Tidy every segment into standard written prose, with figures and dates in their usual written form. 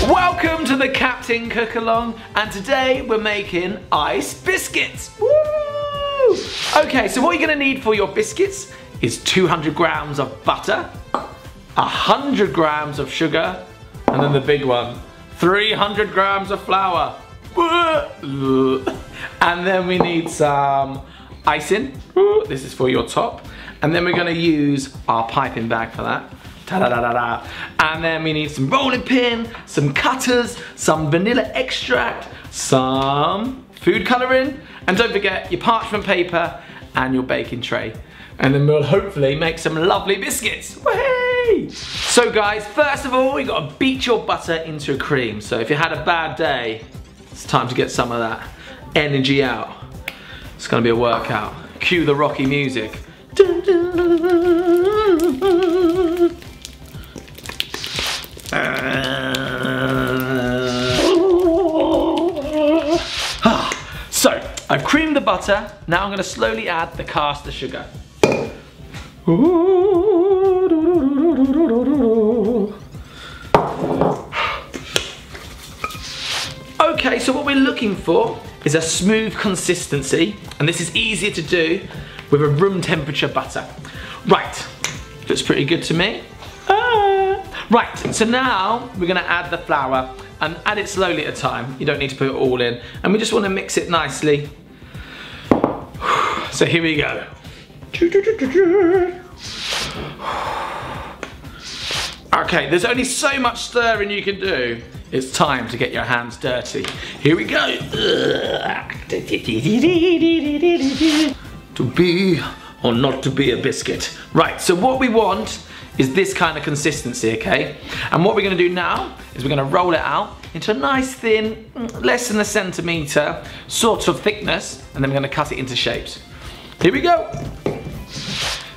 Welcome to the Captain Cook Along, and today we're making ice biscuits. Woo! Okay, so what you're gonna need for your biscuits is 200 grams of butter, 100 grams of sugar, and then the big one, 300 grams of flour. And then we need some icing. This is for your top. And then we're gonna use our piping bag for that. Ta-da-da-da-da. And then we need some rolling pin, some cutters, some vanilla extract, some food colouring, and don't forget your parchment paper and your baking tray. And then we'll hopefully make some lovely biscuits. Whee! So guys, first of all, you gotta beat your butter into a cream. So if you had a bad day, it's time to get some of that energy out. It's gonna be a workout. Cue the Rocky music. So, I've creamed the butter. Now I'm going to slowly add the caster sugar. Okay, so what we're looking for is a smooth consistency, and this is easier to do with a room temperature butter. Right, looks pretty good to me. Right, so now we're gonna add the flour and add it slowly at a time. You don't need to put it all in. And we just wanna mix it nicely. So here we go. Okay, there's only so much stirring you can do. It's time to get your hands dirty. Here we go. To be or not to be a biscuit. Right, so what we want is this kind of consistency, okay? And what we're gonna do now is we're gonna roll it out into a nice thin, less than a centimetre sort of thickness, and then we're gonna cut it into shapes. Here we go.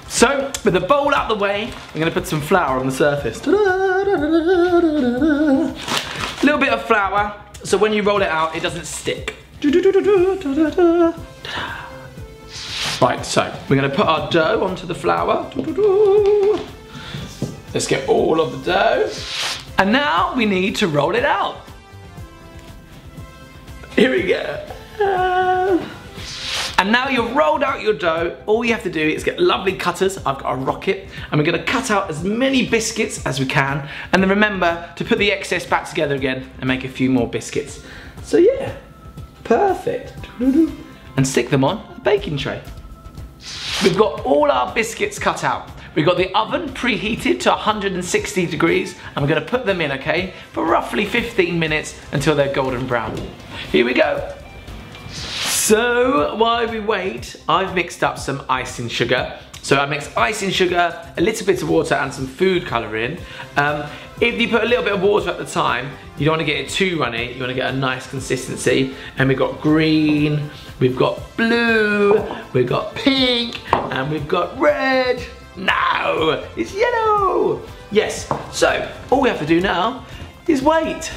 So, with the bowl out the way, I'm gonna put some flour on the surface. A little bit of flour, so when you roll it out, it doesn't stick. Right, so we're gonna put our dough onto the flour. Let's get all of the dough. And now we need to roll it out. Here we go. And now you've rolled out your dough, all you have to do is get lovely cutters. I've got a rocket, and we're gonna cut out as many biscuits as we can. And then remember to put the excess back together again and make a few more biscuits. So yeah, perfect. And stick them on a baking tray. We've got all our biscuits cut out. We've got the oven preheated to 160 degrees, and we're gonna put them in, okay, for roughly 15 minutes until they're golden brown. Here we go. So while we wait, I've mixed up some icing sugar. So I mixed icing sugar, a little bit of water and some food colouring. If you put a little bit of water at the time, you don't want to get it too runny, you want to get a nice consistency. And we've got green, we've got blue, we've got pink, and we've got red. No, it's yellow. Yes, so all we have to do now is wait.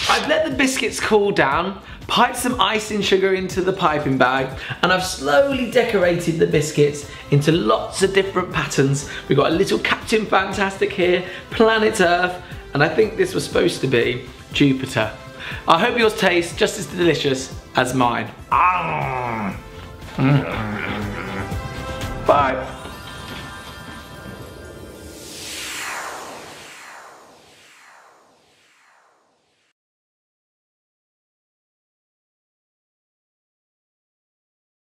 I've let the biscuits cool down, piped some icing sugar into the piping bag, and I've slowly decorated the biscuits into lots of different patterns. We've got a little Captain Fantastic here, Planet Earth, and I think this was supposed to be Jupiter. I hope yours tastes just as delicious as mine. Bye.